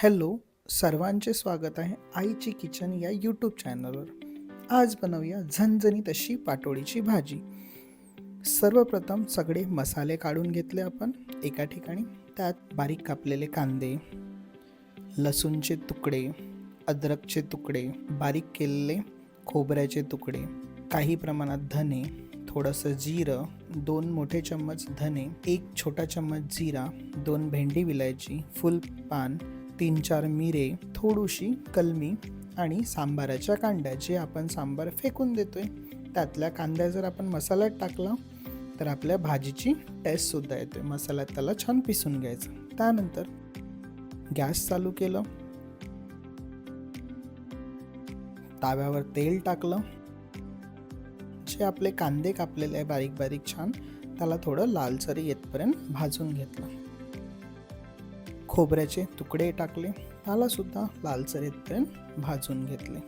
Hello, सर्वांचे स्वागत आहे आईची किचन या यूट्यूब चॅनलवर. आज बनवूया झणझणीत अशी पाटोळीची भाजी. सर्वप्रथम सगळे मसाले काढून घेतले आपण एका ठिकाणी. त्यात बारीक कापलेले कांदे, लसूणचे तुकडे, अद्रकचे तुकडे, बारीक केलेले खोबऱ्याचे तुकडे, काही प्रमाणात धने, थोडंसं जिरं, 2 मोठे चम्मच धने, 1 छोटा चम्मच जिरा, 2 भेंडी विलायची, फुलपान, 3-4 मिरे, थोडीशी कलमी आणि सांबाराच्या कांड्या. जे आपण सांबार फेकून देतोय त्यातल्या कांद्या जर आपण मसाल्यात टाकला तर आपल्या भाजीची टेस्ट सुद्धा येते. मसाल्यात त्याला छान पिसून घ्यायचं. त्यानंतर गॅस चालू केलं, ताव्यावर तेल टाकलं. जे आपले कांदे कापलेले आहे बारीक बारीक छान, त्याला थोडं लालसर येतपर्यंत भाजून घेतलं. खोबऱ्याचे तुकडे टाकले, त्याला सुद्धा लालसर येतपर्यंत भाजून घेतले.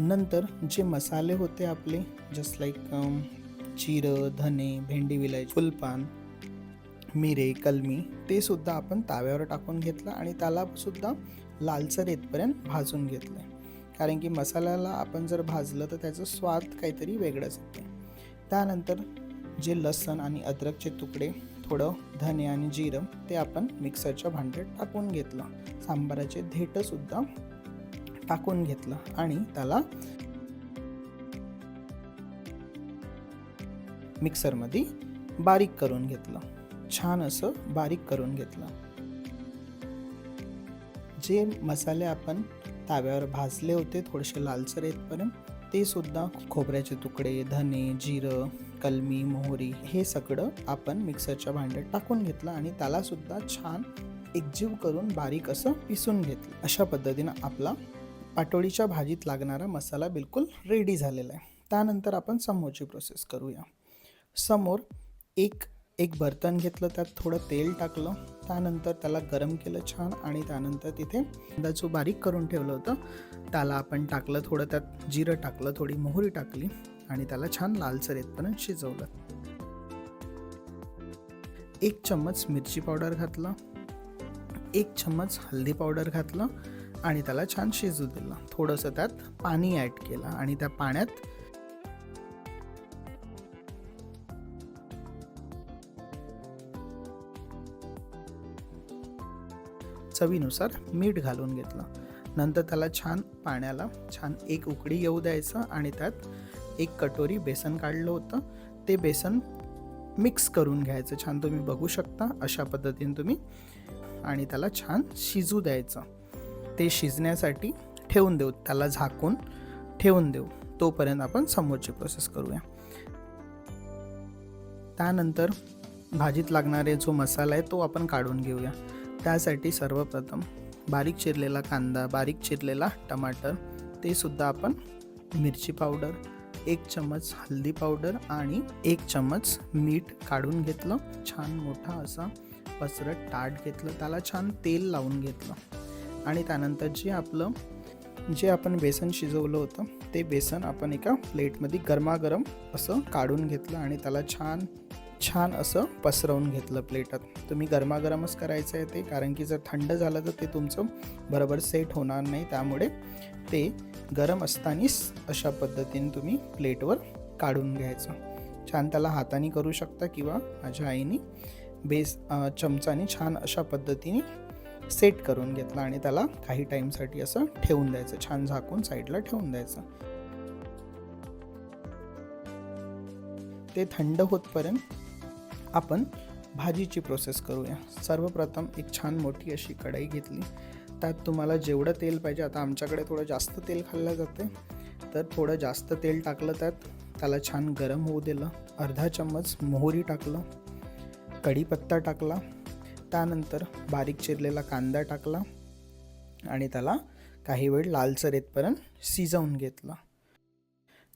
नंतर जे मसाले होते आपले, जस्ट लाईक जिरं, धने, भेंडी विलायची, फुलपान, मिरे, कलमी, ते सुद्धा आपण ताव्यावर टाकून घेतलं आणि त्याला सुद्धा लालसर येतपर्यंत भाजून घेतलं. कारण की मसाल्याला आपण जर भाजलं तर त्याचा स्वाद काहीतरी वेगळाच येते. त्यानंतर जे लसण आणि अद्रकचे तुकडे, थोडं धने आणि जिरं, ते आपण मिक्सरच्या भांड्यात टाकून घेतलं. सांबाराचे देठ सुद्धा टाकून घेतलं आणि त्याला मिक्सरमध्ये बारीक करून घेतलं. छान असं बारीक करून घेतलं. जे मसाले आपण ताव्यावर भाजले होते थोडेसे लालसर येतपर्यंत, ते सुद्धा खोबऱ्याचे तुकडे, धने, जिरं, कलमी, मोहरी, हे सगळं आपण मिक्सरच्या भांड्यात टाकून घेतलं आणि त्याला सुद्धा छान एकजीव करून बारीक असं पिसून घेतलं. अशा पद्धतीनं आपला पाटोळीच्या भाजीत लागणारा मसाला बिलकुल रेडी झालेला आहे. त्यानंतर आपण समोरची प्रोसेस करूया. समोर एक बर्तन घेतलं, त्यात थोडं तेल टाकलं. त्यानंतर त्याला गरम केलं छान आणि त्यानंतर तिथे कांदा जो बारीक करून ठेवलं होतं त्याला आपण टाकलं. थोडं त्यात जिरं टाकलं, थोडी मोहरी टाकली आणि त्याला छान लालसर येतपर्यंत शिजवलं. 1 चम्मच मिरची पावडर घातला, 1 चम्मच हळदी पावडर घातलं आणि त्याला छान शिजू दिलं. थोडंसं त्यात पाणी ॲड केलं आणि त्या पाण्यात चवीनुसार मीठ घालून घेतलं. नंतर त्याला पाण्याला छान एक उकळी येऊ द्यायचं आणि त्यात 1 कटोरी बेसन काढलं होतं, ते बेसन मिक्स करून घ्यायचं छान. तुम्ही बघू शकता अशा पद्धतीने तुम्ही, आणि त्याला छान शिजू द्यायचं. ते शिजण्यासाठी ठेवून देऊ, त्याला झाकून ठेवून देऊ. तोपर्यंत आपण समोरची प्रोसेस करूया. त्यानंतर भाजीत लागणारे जो मसाला आहे तो आपण काढून घेऊया. त्यासाठी सर्वप्रथम बारीक चिरलेला कांदा, बारीक चिरलेला टमाटर, ते सुद्धा आपण, मिरची पावडर, 1 चम्मच हळदी पावडर आणि 1 चम्मच मीठ काढून घेतलं. छान मोठा असा पसरट ताट घेतलं, त्याला छान तेल लावून घेतलं आणि त्यानंतर जे आपण बेसन शिजवलं होतं ते बेसन आपण एका प्लेटमध्ये गरमागरम असं काढून घेतलं आणि त्याला छान असं पसरवून घेतलं प्लेटात. तुम्ही गरमागरमच करायचं आहे ते, कारण की जर थंड झालं तर ते तुमचं बरोबर सेट होणार नाही. त्यामुळे ते गरम असतानाच अशा पद्धतीने तुम्ही प्लेटवर काढून घ्यायचं. छान त्याला हाताने करू शकता किंवा माझ्या आईने चमचाने छान अशा पद्धतीने सेट करून घेतलं आणि त्याला काही टाईमसाठी असं ठेवून द्यायचं. छान झाकून साईडला ठेवून द्यायचं. ते थंड होतपर्यंत आपण भाजीची प्रोसेस करूया. सर्वप्रथम एक छान मोठी अशी कढई घेतली, त्यात तुम्हाला जेवढं तेल पाहिजे, आता आमच्याकडे थोडं जास्त तेल खाल्लं जाते तर थोडं जास्त तेल टाकलं, त्याला छान गरम होऊ दिलं. अर्धा चम्मच मोहरी टाकलं, कढीपत्ता टाकला, त्यानंतर बारीक चिरलेला कांदा टाकला आणि त्याला काही वेळ लालसर येतपर्यंत शिजवून घेतलं.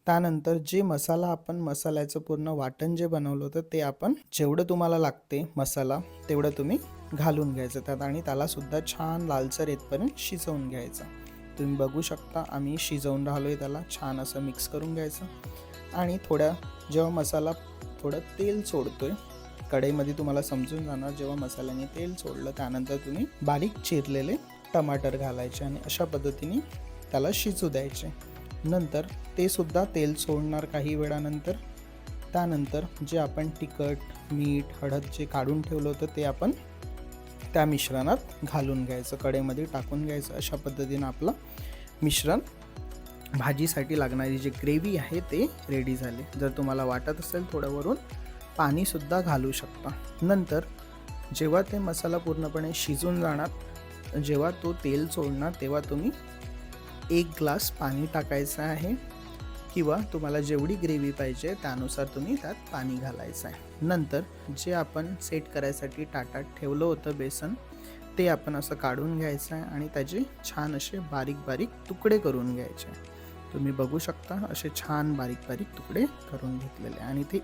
त्यानंतर जे मसाल्याचं पूर्ण वाटण जे बनवलं होतं ते आपण, जेवढं तुम्हाला लागते मसाला तेवढं तुम्ही घालून घ्यायचं त्यात आणि त्याला सुद्धा छान लालसर येतपर्यंत शिजवून घ्यायचं. तुम्ही बघू शकता आम्ही शिजवून राहिलोय, त्याला छान असं मिक्स करून घ्यायचं आणि थोड्या जेव्हा मसाला थोडं तेल सोडतोय कढईमध्ये, तुम्हाला समजून जाणार जेव्हा मसाल्याने तेल सोडलं त्यानंतर तुम्ही बारीक चिरलेले टमाटर घालायचे आणि अशा पद्धतीने त्याला शिजू द्यायचे. नंतर ते सुद्धा तेल सोडणार काही वेळानंतर. त्यानंतर जे आपण तिखट, मीठ, हळद जे काढून ठेवलं होतं ते आपण त्या मिश्रणात घालून घ्यायचं, कढईमध्ये टाकून घ्यायचं. अशा पद्धतीनं आपलं मिश्रण, भाजीसाठी लागणारी जी ग्रेव्ही आहे ते रेडी झाले. जर तुम्हाला वाटत असेल थोडं वरून पाणीसुद्धा घालू शकता. नंतर जेव्हा ते मसाला पूर्णपणे शिजून जाणार, जेव्हा तो तेल सोडणार तेव्हा तुम्ही 1 ग्लास पाणी टाकायचं आहे किंवा तुम्हाला जेवढी ग्रेव्ही पाहिजे त्यानुसार तुम्ही त्यात पाणी घालायचं आहे. नंतर जे आपण सेट करायसाठी ताटात ठेवलं होतं बेसन, ते आपण असं काढून घ्यायचं आहे आणि त्याचे छान असे बारीक बारीक तुकडे करून घ्यायचे. तुम्ही बघू शकता असे छान बारीक बारीक तुकडे करून घेतलेले. आणि ते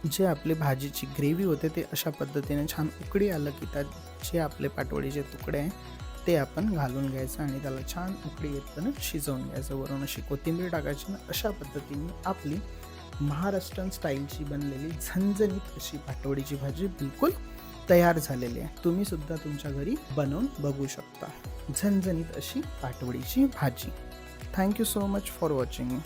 जे आपले भाजीची ग्रेव्ही होते ते अशा पद्धतीने छान उकळी आलं की त्यात जे आपले पाटवडीचे तुकडे आहे ते आपण घालून घ्यायचं आणि त्याला छान उकळी येताना शिजवून घ्यायचं. वरून अशी कोथिंबीर टाकायची. अशा पद्धतीने आपली महाराष्ट्रीयन स्टाईलची बनलेली झणझणीत अशी पाटवडीची भाजी बिलकुल तयार झालेली आहे. तुम्ही सुद्धा तुमच्या घरी बनवून बघू शकता झणझणीत अशी पाटवडीची भाजी. Thank you so much for watching.